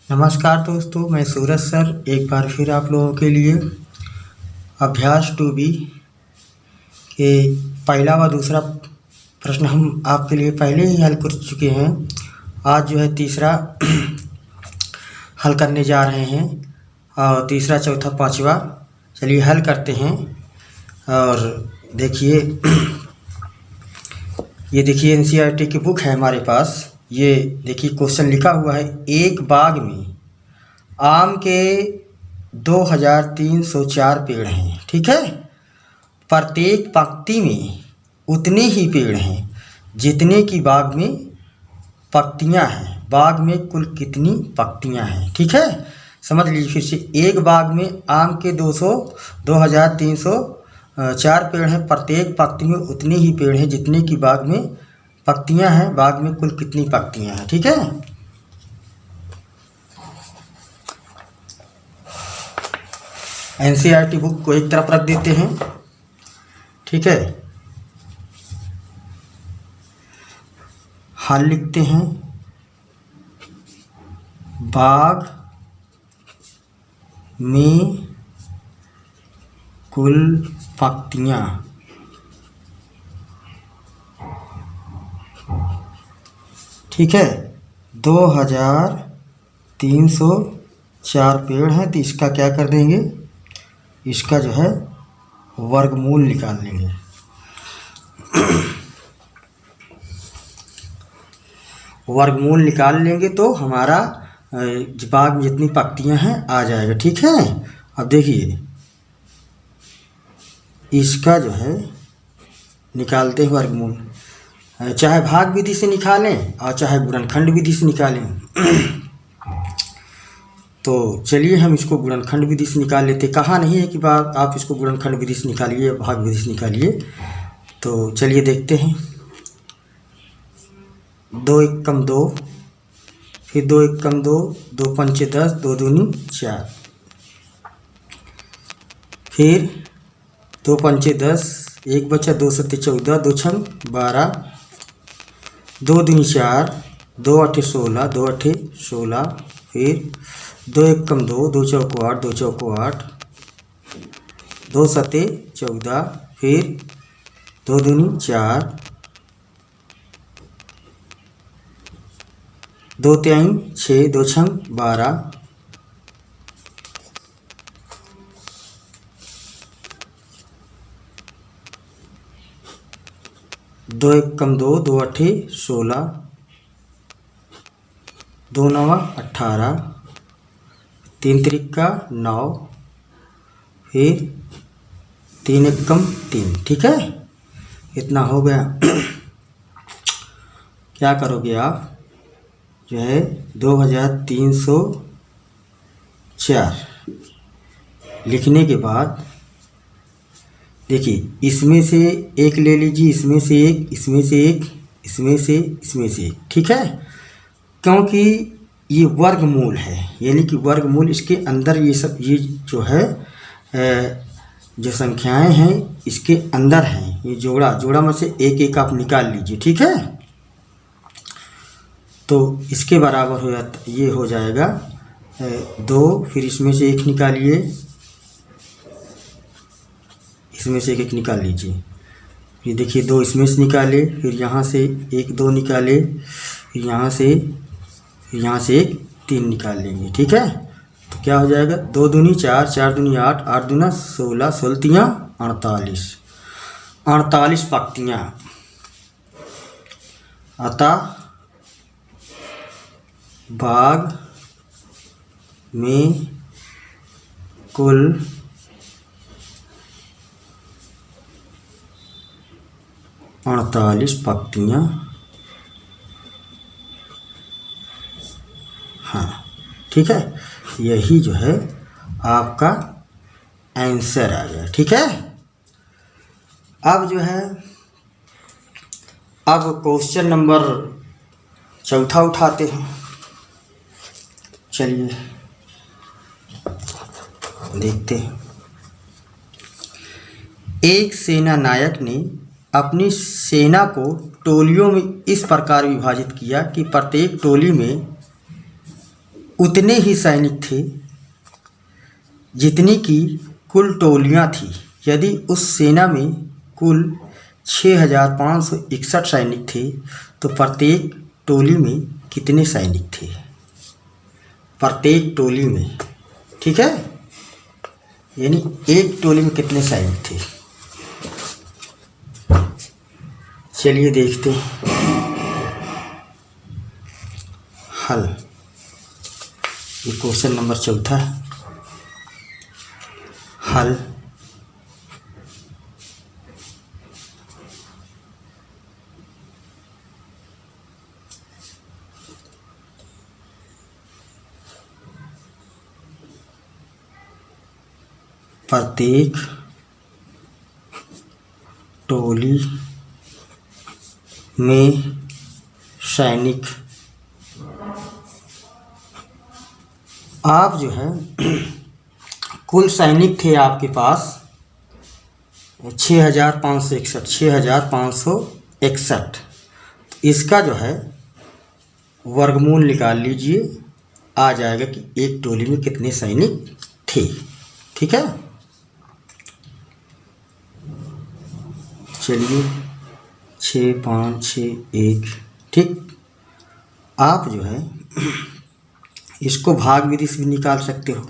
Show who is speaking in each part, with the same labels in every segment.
Speaker 1: नमस्कार दोस्तों, मैं सूरज सर एक बार फिर आप लोगों के लिए अभ्यास 2B के पहला व दूसरा प्रश्न हम आपके लिए पहले ही हल कर चुके हैं। आज जो है तीसरा हल करने जा रहे हैं और तीसरा, चौथा, पांचवा चलिए हल करते हैं। और देखिए ये देखिए NCERT की बुक है हमारे पास। ये देखिए क्वेश्चन लिखा हुआ है, एक बाग में आम के 2304 पेड़ हैं, ठीक है। प्रत्येक पंक्ति में उतने ही पेड़ हैं जितने की बाग में पंक्तियां हैं। बाग में कुल कितनी पंक्तियां हैं, ठीक है। समझ लीजिए फिर से, एक बाग में आम के 2304 पेड़ हैं। प्रत्येक पंक्ति में उतने ही पेड़ हैं जितने की बाग में पंक्तियां हैं। बाग में कुल कितनी पंक्तियां हैं, ठीक है। NCERT बुक को एक तरफ रख देते हैं, ठीक है। हल लिखते हैं, बाग में कुल पंक्तियां, ठीक है। 2304 पेड़ हैं, तो इसका क्या कर देंगे, इसका जो है वर्गमूल निकाल लेंगे। वर्गमूल निकाल लेंगे तो हमारा बाग में जितनी पंक्तियां हैं आ जाएगा, ठीक है। अब देखिए इसका जो है निकालते हैं वर्गमूल, चाहे भाग विधि से निकालें और चाहे गुणनखंड विधि से निकालें। तो चलिए हम इसको गुणनखंड विधि से निकाल लेते। कहा नहीं है कि बात आप इसको गुणनखंड विधि से निकालिए, भाग विधि से निकालिए। तो चलिए देखते हैं। 2 एकम 2, फिर 2 एकम 2, 2 पंचे 10, 2 दूनी 4, फिर 2 पंचे 10, 1 बचा, 2 सत्ते 14, 2 छंग 12, 2 दूनी 4, 2 अठे 16, 2 अठे 16, फिर 2 एकम 2, 2 चौको 8, 2 चौको 8, 2 सत्ते 14, फिर 2 दूनी 4, 2 तिहाई 6, 2 छंग 12, 2 एकम 2, 2 अठे 16, 2 नवा 18, 3 त्रिका 9, फिर 3 एकम 3, ठीक है। इतना हो गया। क्या करोगे आप, जो है 2304 लिखने के बाद देखिए इसमें से एक ले लीजिए, इसमें से एक, इसमें से एक, इसमें से, इसमें से एक, ठीक है। क्योंकि ये वर्गमूल है, यानी कि वर्गमूल इसके अंदर ये सब, ये जो है जो संख्याएं हैं इसके अंदर हैं। ये जोड़ा में से एक एक आप निकाल लीजिए, ठीक है। तो इसके बराबर हो जाता, ये हो जाएगा 2, फिर इसमें से एक निकालिए, इसमें से एक निकाल लीजिए। फिर देखिए 2 इसमें से निकाले, फिर यहाँ से 1 2 निकाले, फिर यहाँ से एक 3 निकाल लेंगे, ठीक है। तो क्या हो जाएगा, 2 दूनी 4, 4 दूनी 8, 8 दूना 16, 16 तियाँ 48, 48 पंक्तियाँ। अतः बाग में कुल अड़तालीस पंक्तियाँ, हाँ ठीक है। यही जो है आपका आंसर आ गया, ठीक है। अब जो है, अब क्वेश्चन नंबर 4 उठाते हैं। चलिए देखते हैं। एक सेना नायक ने अपनी सेना को टोलियों में इस प्रकार विभाजित किया कि प्रत्येक टोली में उतने ही सैनिक थे जितनी की कुल टोलियां थी। यदि उस सेना में कुल 6,561 सैनिक थे तो प्रत्येक टोली में कितने सैनिक थे? प्रत्येक टोली में, ठीक है, यानी एक टोली में कितने सैनिक थे। चलिए देखते हैं हल। ये क्वेश्चन नंबर 4 हल। प्रत्येक टोली में सैनिक, आप जो है कुल सैनिक थे आपके पास 6,561, 6,561। इसका जो है वर्गमूल निकाल लीजिए, आ जाएगा कि एक टोली में कितने सैनिक थे। ठीक है, चलिए 6, 5, 6, 1। ठीक, आप जो है इसको भाग विधि से भी निकाल सकते हो।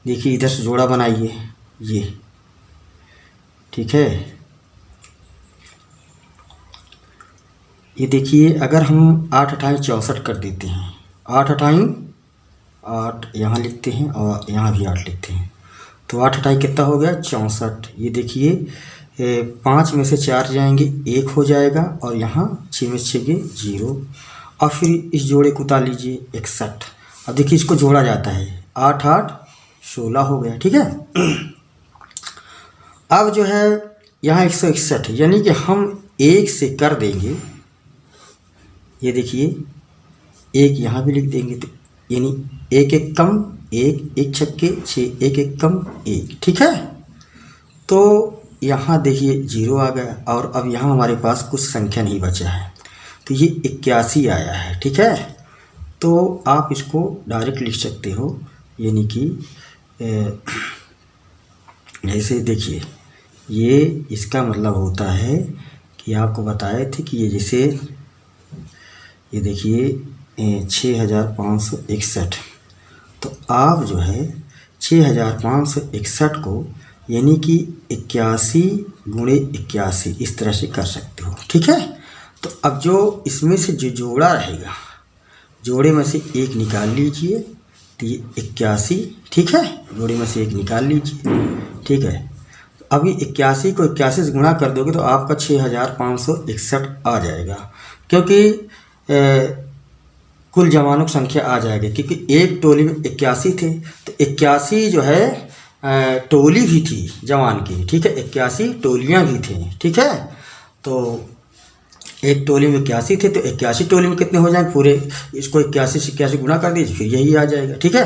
Speaker 1: देखिए इधर से जोड़ा बनाइए ये, ठीक है। ये देखिए अगर हम 8 अठाई 64 कर देते हैं, 8 अठाई 8 यहाँ लिखते हैं और यहाँ भी 8 लिखते हैं, तो 8 अठाई कितना हो गया 64। ये देखिए 5 में से 4 जाएंगे 1 हो जाएगा और यहाँ 6 में से 6 गए 0, और फिर इस जोड़े को उतार लीजिए 61। अब देखिए इसको जोड़ा जाता है, 8 8 16 हो गया। ठीक है, अब जो है यहाँ 161, यानी कि हम 1 से कर देंगे, ये देखिए 1 यहाँ भी लिख देंगे, तो यानी 1 1 कम 1, 1 छक्के 6, 1 1 कम 1। ठीक है, तो यहाँ देखिए 0 आ गया, और अब यहाँ हमारे पास कुछ संख्या नहीं बचा है, तो ये 81 आया है। ठीक है, तो आप इसको डायरेक्ट लिख सकते हो, यानी कि ऐसे देखिए, ये इसका मतलब होता है कि आपको बताए थे कि ये जैसे ये देखिए 6,561, तो आप जो है 6,561 को यानी कि 81 गुणे 81 इस तरह से कर सकते हो। ठीक है, तो अब जो इसमें से जो जोड़ा रहेगा, जोड़े में से 1 निकाल लीजिए, तो ये 81। ठीक है, जोड़े में से 1 निकाल लीजिए। ठीक है, अभी 81 को 81 से गुणा कर दोगे तो आपका 6,561 आ जाएगा, क्योंकि कुल जवानों की संख्या आ जाएगी, क्योंकि एक टोली में 81 थे, तो 81 जो है टोली भी थी जवान की। ठीक है, 81 टोलियां भी थी। ठीक है, तो एक टोली में 81 थे, तो 81 टोली में कितने हो जाएंगे पूरे, इसको 81 से 81 गुणा कर दीजिए, फिर यही आ जाएगा। ठीक है,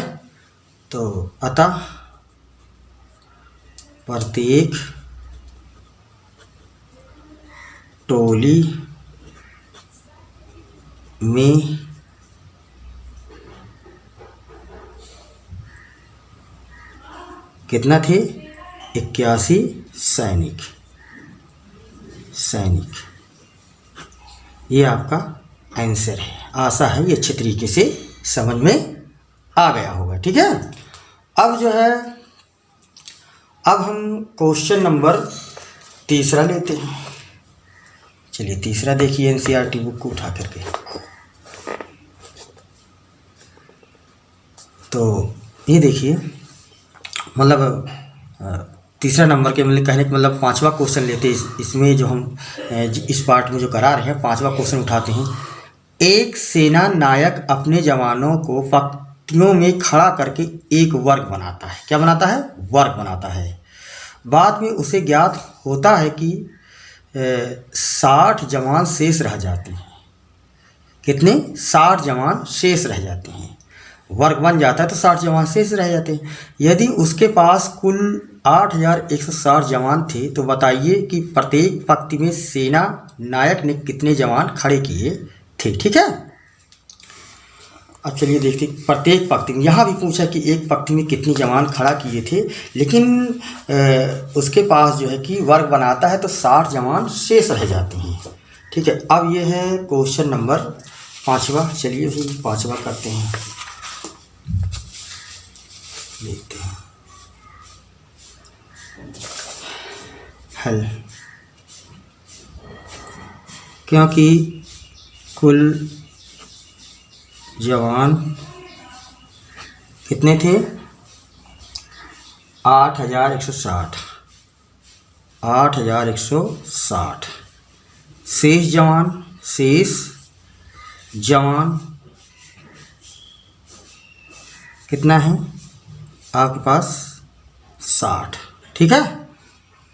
Speaker 1: तो अतः प्रत्येक टोली में कितना थे 81 सैनिक। ये आपका आंसर है। आशा है ये अच्छे तरीके से समझ में आ गया होगा। ठीक है, अब जो है अब हम क्वेश्चन नंबर 3 लेते हैं। चलिए 3 देखिए, एनसीईआरटी बुक को उठा करके। तो ये देखिए, मतलब 3 नंबर के मतलब कहने का मतलब 5वां क्वेश्चन लेते हैं। इसमें जो हम इस पार्ट में जो करा रहे हैं 5वां क्वेश्चन उठाते हैं। एक सेना नायक अपने जवानों को पंक्तियों में खड़ा करके एक वर्ग बनाता है। क्या बनाता है? वर्ग बनाता है। बाद में उसे ज्ञात होता है कि 60 जवान शेष रह जाते हैं। कितने? 60 जवान शेष रह जाते हैं। वर्ग बन जाता है तो 60 जवान शेष रह जाते हैं। यदि उसके पास कुल 8,160 जवान थे तो बताइए कि प्रत्येक पंक्ति में सेना नायक ने कितने जवान खड़े किए थे। ठीक है, अब चलिए देखते प्रत्येक पंक्ति में, यहाँ भी पूछा कि एक पंक्ति में कितने जवान खड़ा किए थे, लेकिन उसके पास जो है कि वर्ग बनाता है तो 60 जवान शेष रह जाते हैं। ठीक है, अब ये है क्वेश्चन नंबर 5वां। चलिए फिर 5वां करते हैं, देखते हैं हल। क्योंकि कुल जवान कितने थे, 8160, 8160। शेष जवान कितना है आपके पास, 60। ठीक है,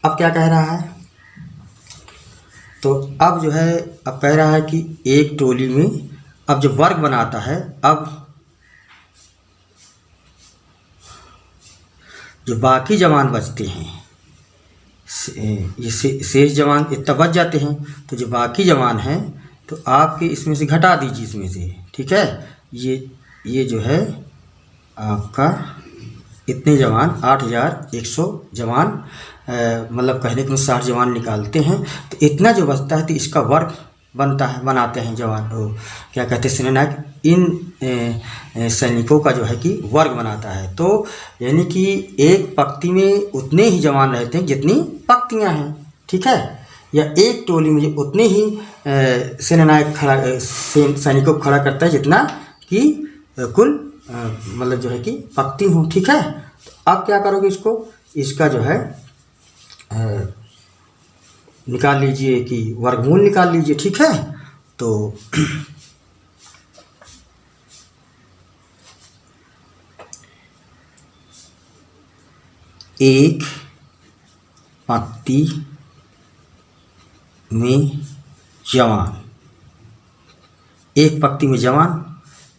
Speaker 1: अब क्या कह रहा है, तो अब जो है अब कह रहा है कि एक टोली में अब जो वर्ग बनाता है, अब जो बाकी जवान बचते हैं, ये शेष जवान इतना बच जाते हैं, तो जो बाकी जवान हैं तो आपके इसमें से घटा दीजिए, इसमें से। ठीक है, ये जो है आपका इतने जवान 8100 जवान, मतलब कहने के 60 जवान निकालते हैं, तो इतना जो बचता है तो इसका वर्ग बनाते हैं जवान, क्या कहते हैं, सेनानायक इन सैनिकों का जो है कि वर्ग बनाता है। तो यानी कि एक पंक्ति में उतने ही जवान रहते हैं जितनी पंक्तियां हैं। ठीक है, या एक टोली में उतने ही सेनानायक सैनिकों को खड़ा करता है जितना कि कुल मतलब जो है कि पंक्ति हो। ठीक है, तो आप क्या करोगे, इसका जो है निकाल लीजिए कि वर्गमूल निकाल लीजिए। ठीक है, तो एक पंक्ति में जवान, एक पंक्ति में जवान,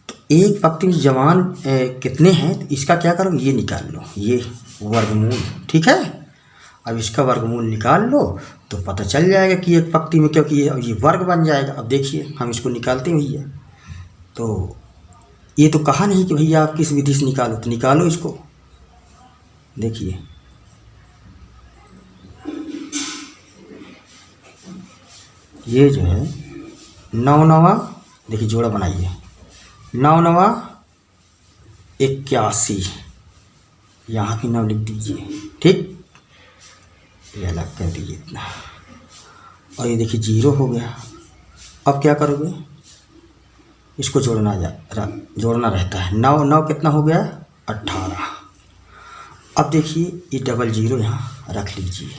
Speaker 1: तो एक पंक्ति में जवान कितने हैं, तो इसका क्या करो, ये निकाल लो, ये वर्गमूल। ठीक है, अब इसका वर्गमूल निकाल लो तो पता चल जाएगा कि एक पंक्ति में, क्योंकि ये वर्ग बन जाएगा। अब देखिए हम इसको निकालते हैं भैया, तो ये तो कहा नहीं कि भैया आप किस विधि से निकालो, तो निकालो इसको। देखिए ये जो है 9×9, देखिए जोड़ा बनाइए, 9×9 81, यहाँ की 9 लिख दीजिए। ठीक, ये अलग कर दीजिए इतना, और ये देखिए 0 हो गया। अब क्या करोगे, इसको जोड़ना रहता है। 9×9 कितना हो गया, 18। अब देखिए ये डबल 0 यहाँ रख लीजिए।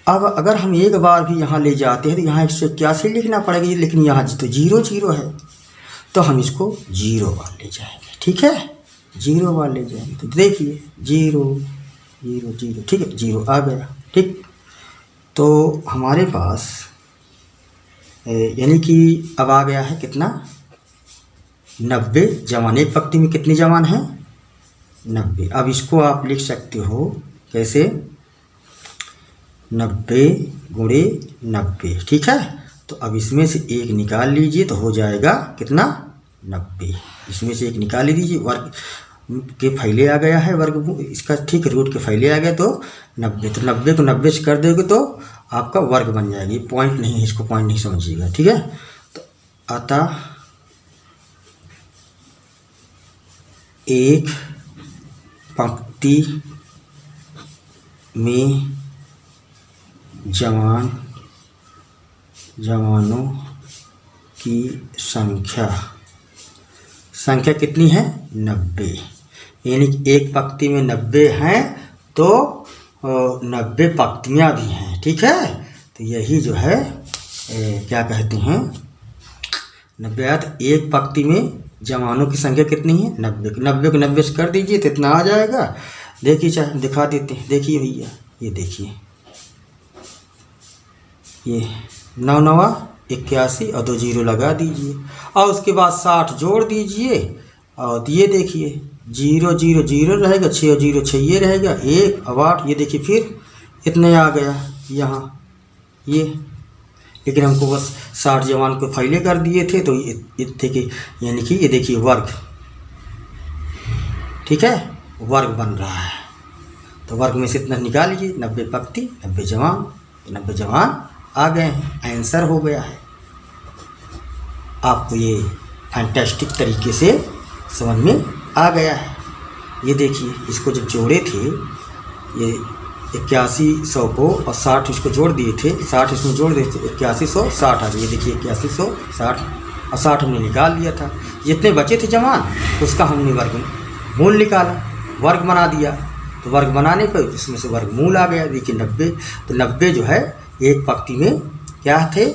Speaker 1: अब अगर हम एक बार भी यहाँ ले जाते हैं तो यहाँ 181 लिखना पड़ेगा, लेकिन यहाँ तो 0 है, तो हम इसको 0 बार ले जाएंगे। ठीक है, 0 बार ले जाएंगे, तो देखिए 0 0 0। ठीक है, 0 आ गया। ठीक, तो हमारे पास यानी कि अब आ गया है कितना, 90 जवान। एक पंक्ति में कितने जवान हैं, 90। अब इसको आप लिख सकते हो कैसे, 90 × 90। ठीक है, तो अब इसमें से एक निकाल लीजिए तो हो जाएगा कितना, 90। इसमें से एक निकाल लीजिए, वर्ग के फैले आ गया है, वर्ग इसका ठीक रूट के फैले आ गया, तो 90। तो 90 को 90 से कर दोगे तो आपका वर्ग बन जाएगी। पॉइंट नहीं है, इसको पॉइंट नहीं समझिएगा। ठीक है, तो अतः एक पंक्ति में जवानों की संख्या कितनी है, 90। यानी कि एक पंक्ति में 90 हैं तो 90 पंक्तियाँ भी हैं। ठीक है, तो यही जो है क्या कहते हैं, 90। एक पंक्ति में जवानों की संख्या कितनी है, 90। 90 को 90 से कर दीजिए तो इतना आ जाएगा। देखिए, चाहे दिखा देते हैं, देखिए भैया, ये देखिए, ये 9×9 81 और 2 0 लगा दीजिए, और उसके बाद 60 जोड़ दीजिए, और ये देखिए 0 0 0 रहेगा, 6 और 0 6 ये रहेगा, 1 और 8, ये देखिए फिर इतने आ गया यहाँ। ये लेकिन हमको बस 60 जवान को फैले कर दिए थे, तो ये थे कि यानी कि ये देखिए वर्ग, ठीक है, वर्ग बन रहा है। तो वर्ग में से इतना निकालिए, 90 पक्ति 90 जवान, तो 90 जवान आ गए हैं, आंसर हो गया है। आपको ये फैंटास्टिक तरीके से समझ में आ गया है। ये देखिए, इसको जब जोड़े थे, ये 8100 को और 60 इसको जोड़ दिए थे, 60 इसमें जोड़ दिए थे, 8100 60 आ गए। ये देखिए 8100 60 और 60 हमने निकाल लिया था। जितने बचे थे जवान उसका हमने वर्गमूल निकाला, वर्ग बना दिया। तो वर्ग बनाने पर इसमें से वर्गमूल आ गया। देखिए 90, तो 90 जो है एक पंक्ति में क्या थे,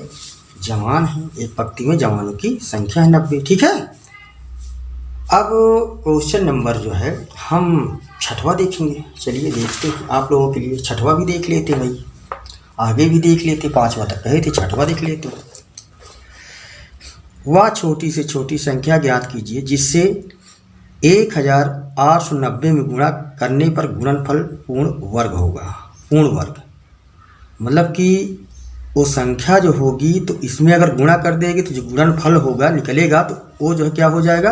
Speaker 1: जवान हैं। एक पंक्ति में जवानों की संख्या है 90, ठीक है। अब क्वेश्चन नंबर जो है हम छठवा देखेंगे। चलिए देखते हैं, आप लोगों के लिए छठवा भी देख लेते भाई, आगे भी देख लेते, 5वां तक कहे थे, छठवा देख लेते। वह छोटी से छोटी संख्या ज्ञात कीजिए जिससे 1890 में गुणा करने पर गुणनफल पूर्ण वर्ग होगा। पूर्ण वर्ग मतलब कि वो संख्या जो होगी, तो इसमें अगर गुणा कर देगी तो जो गुणनफल होगा निकलेगा, तो वो जो है क्या हो जाएगा,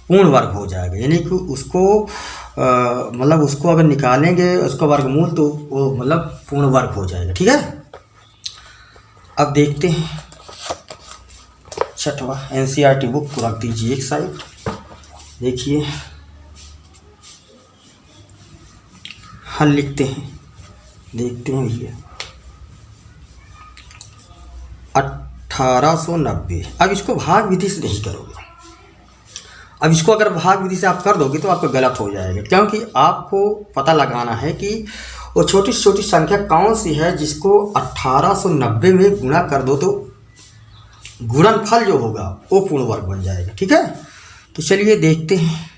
Speaker 1: पूर्ण वर्ग हो जाएगा। यानी कि उसको मतलब उसको अगर निकालेंगे उसका वर्गमूल, तो वो मतलब पूर्ण वर्ग हो जाएगा, ठीक है। अब देखते हैं छठवा, एनसीईआरटी बुक को रख दीजिए एक साइड। देखिए हल लिखते हैं, देखते हैं भैया। 1890, अब इसको भाग विधि से नहीं करोगे। अब इसको अगर भाग विधि से आप कर दोगे तो आपका गलत हो जाएगा, क्योंकि आपको पता लगाना है कि वो छोटी से छोटी संख्या कौन सी है जिसको 1890 में गुणा कर दो तो गुणनफल जो होगा वो पूर्ण वर्ग बन जाएगा, ठीक है। तो चलिए देखते हैं।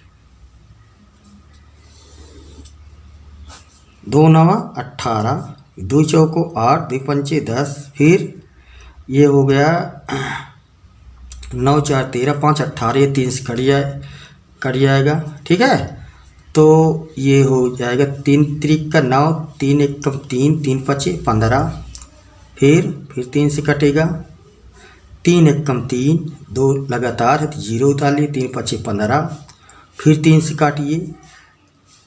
Speaker 1: 2 9 18, 2 चौको 8, 2 पंचे 10, फिर ये हो गया 9 4 13, 5 18, ये 3 से कट जाएगा, ठीक है। तो ये हो जाएगा 3 त्रिक का 9, 3 1 3, 3 5 15, फिर 3 से कटेगा, 3 1 3, 2 लगातार है तो 0 उतार लिए, 3 5 15, फिर 3 से काटिए,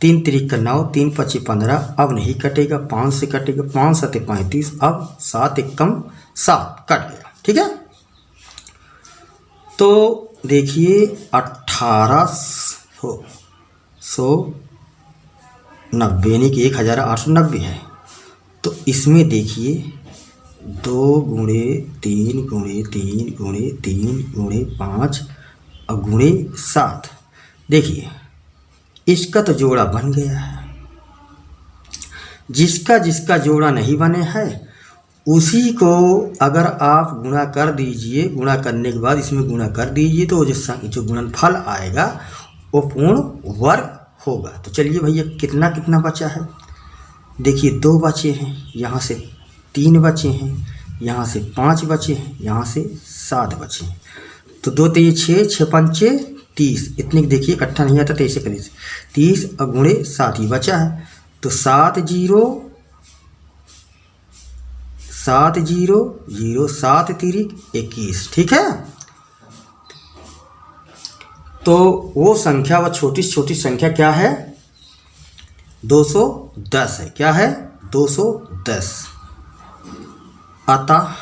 Speaker 1: 3 त्रिक का 9, 3 5 15, अब नहीं कटेगा, 5 से कटेगा, 5 7 35, अब 7 1 7 कट गया, ठीक है। तो देखिए 1890 यानी कि 1890 है। तो इसमें देखिए 2 गुणे 3 गुणे 3 गुणे 3 गुणे 5 और गुणे 7, देखिए इसका तो जोड़ा बन गया है। जिसका जिसका जोड़ा नहीं बने हैं उसी को अगर आप गुणा कर दीजिए, गुणा करने के बाद इसमें गुणा कर दीजिए, तो जो गुणनफल आएगा वो पूर्ण वर्ग होगा। तो चलिए भैया कितना कितना बचा है, देखिए 2 बचे हैं, यहाँ से 3 बचे हैं, यहाँ से 5 बचे हैं, यहाँ से 7 बचे हैं। तो 2 3 6, 6 पंचे 30, इतने देखिए इकट्ठा नहीं आता, 23 करीब 30 और गुणे 7 ही बचा है। तो 7 0 7 0 0, 7 तिरिक 21, ठीक है। तो वो संख्या, वो छोटी से छोटी संख्या क्या है, 210 है। क्या है, 210। अतः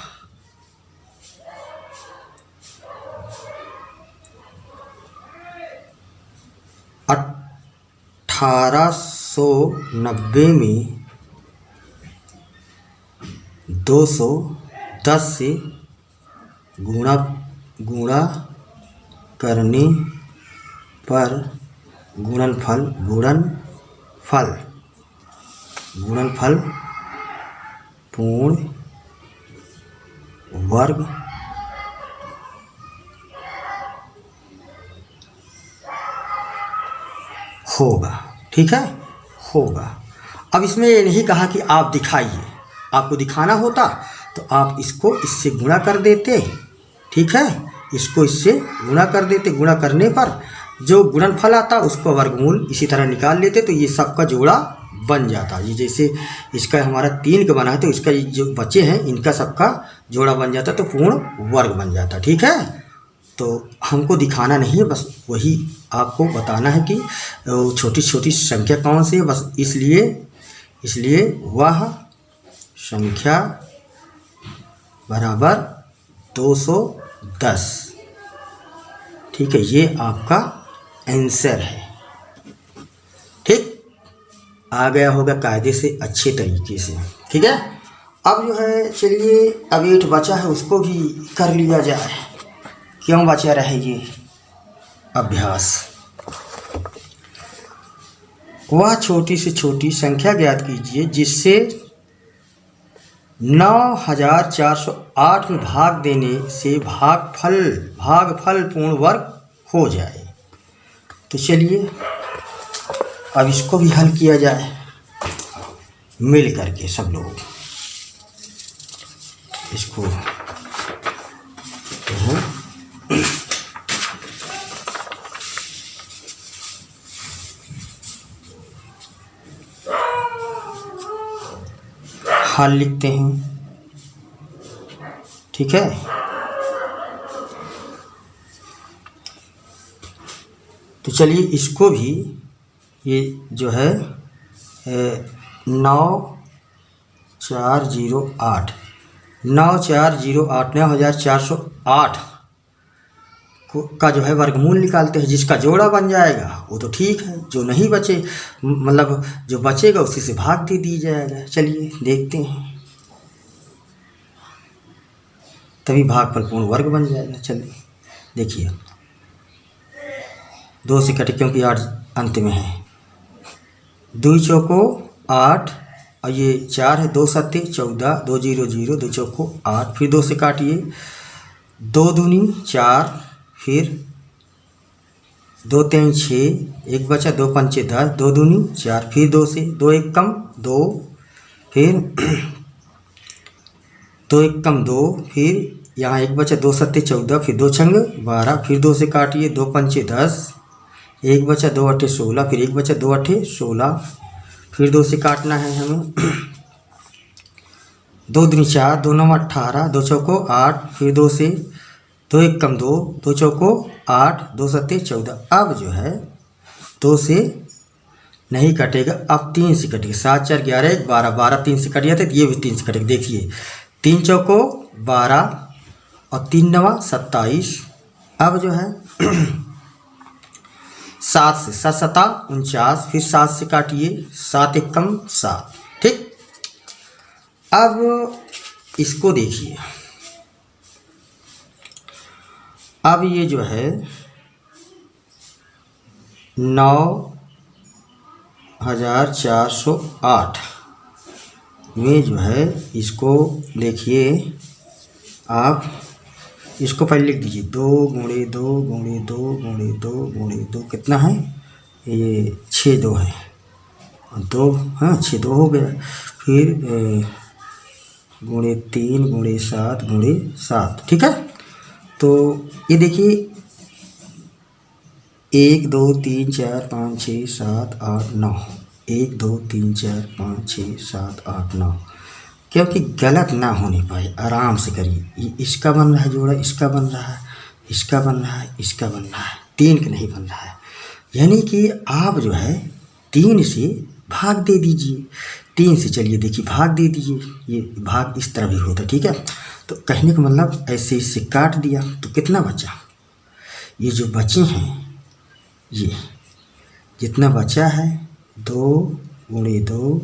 Speaker 1: 1890 में 210 से गुणा करने पर गुणनफल पूर्ण वर्ग होगा, ठीक है, होगा। अब इसमें ये नहीं कहा कि आप दिखाइए, आपको दिखाना होता तो आप इसको इससे गुणा कर देते, ठीक है, इसको इससे गुणा कर देते। गुणा करने पर जो गुणनफल आता उसको वर्गमूल इसी तरह निकाल लेते, तो ये सबका जोड़ा बन जाता। ये जैसे इसका हमारा 3 का बना है तो इसका जो बचे हैं इनका सबका जोड़ा बन जाता तो पूर्ण वर्ग बन जाता। ठीक है, तो हमको दिखाना नहीं है, बस वही आपको बताना है कि छोटी छोटी संख्या कौन सी है। बस इसलिए वह संख्या बराबर 210। ठीक है, ये आपका आंसर है। ठीक, आ गया होगा कायदे से अच्छे तरीके से। ठीक है, अब जो है चलिए अब 8 बचा है उसको भी कर लिया जाए। क्यों बचा रहे ये अभ्यास। वह छोटी से छोटी संख्या ज्ञात कीजिए जिससे 9408 में भाग देने से भागफल पूर्ण वर्ग हो जाए। तो चलिए अब इसको भी हल किया जाए मिल करके सब लोग। इसको हल लिखते हैं। ठीक है, तो चलिए इसको भी ये जो है 9408 9408 का जो है वर्गमूल निकालते हैं। जिसका जोड़ा बन जाएगा वो तो ठीक है, जो नहीं बचे मतलब जो बचेगा उसी से भाग दे दी जाएगा। चलिए देखते हैं, तभी भागफल पूर्ण वर्ग बन जाएगा। चलिए देखिए 2 से कटे क्योंकि 8 अंत में है। 2 चौको 8 और ये 4 है, 2 सत्ते 14, 2 0 0, 2 चौको 8, फिर 2 से काटिए, 2 दूनी 4, फिर 2 3 6, 1 बचा, 2 पंचे 10, 2 दूनी 4, फिर 2 से 2 1 कम 2, फिर 2 1 कम 2, फिर यहाँ 1 बचा, 2 सत्ते 14, फिर 2 छंग 12, फिर 2 से काटिए, 2 पंचे 10, 1 बचा, 2 अट्ठे 16, फिर 1 बचा, 2 अट्ठे 16, फिर 2 से काटना है हमें। 2 दूनी 4, 2 9 18, 2 चौको 8, फिर 2 से 2 1 कम 2, 2 चौको 8, 2 सत्ते 14। अब जो है 2 से नहीं कटेगा, अब 3 से कटेगा। 7 4 11 1 12, 12 3 से कट जाते, ये भी 3 से कटेगा। देखिए 3 चौको 12 और 3 9 27। अब जो है 7 से 7 7 49, फिर 7 से काटिए, 7 1 कम 7। ठीक, अब इसको देखिए, अब ये जो है 9408 में जो है इसको देखिए आप, इसको पहले लिख दीजिए 2 गुणे 2 गुणे 2 गुणे 2 गुणे 2 कितना है, ये 6 2 है, 2 हाँ 6 2 हो गया। फिर गुणे 3 गुणे 7 गुणे 7। ठीक है, तो ये देखिए 1 2 3 4 5 6 7 8 9, 1 2 3 4 5 6 7 8 9, क्योंकि गलत ना होने पाए आराम से करिए। ये इसका बन रहा है जोड़ा, इसका बन रहा है, इसका बन रहा है, इसका बन रहा है, 3 का नहीं बन रहा है। यानी कि आप जो है 3 से भाग दे दीजिए। 3 से चलिए देखिए भाग दे दीजिए, ये भाग इस तरह भी होता है। ठीक है, तो कहने का मतलब ऐसे इससे काट दिया तो कितना बचा, ये जो बचे हैं ये जितना बचा है 2 गुणे 2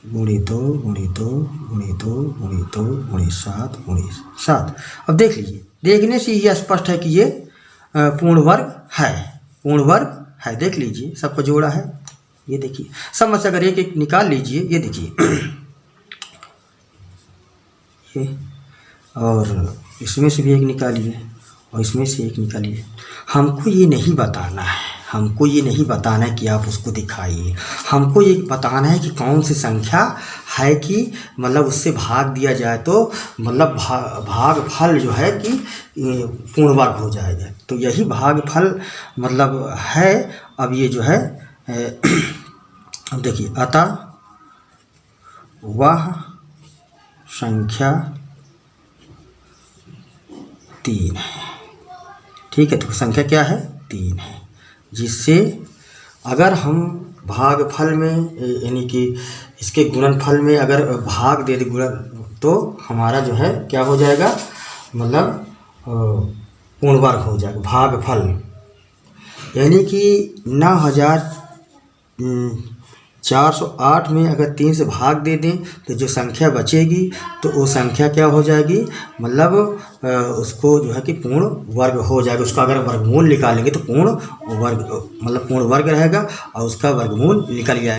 Speaker 1: गुणे 2 गुणे 2 गुणे 2 गुणे 2 गुणे 7 गुणे 7। अब देख लीजिए, देखने से ये स्पष्ट है कि ये पूर्ण वर्ग है, पूर्ण वर्ग है। देख लीजिए सबको जोड़ा है, ये देखिए सब में से अगर एक एक निकाल लीजिए, ये देखिए ये, और इसमें से भी एक निकालिए और इसमें से एक निकालिए। हमको ये नहीं बताना है, हमको ये नहीं बताना है कि आप उसको दिखाइए, हमको ये बताना है कि कौन सी संख्या है कि मतलब उससे भाग दिया जाए तो मतलब भागफल जो है कि पूर्ण वर्ग हो जाएगा। तो यही भागफल मतलब है। अब ये जो है अब देखिए, अतः वह संख्या 3 है। ठीक है, तो संख्या क्या है? 3 है। जिससे अगर हम भागफल में यानी कि इसके गुणनफल में अगर भाग दे दे गुणन, तो हमारा जो है क्या हो जाएगा, मतलब पूर्ण वर्ग हो जाएगा। भागफल यानी कि 9408 में अगर 3 से भाग दे दें तो जो संख्या बचेगी तो वो संख्या क्या हो जाएगी, मतलब उसको जो है कि पूर्ण वर्ग हो जाएगा। उसका अगर वर्गमूल निकालेंगे तो पूर्ण वर्ग, मतलब पूर्ण वर्ग रहेगा और उसका वर्गमूल निकल जाएगा।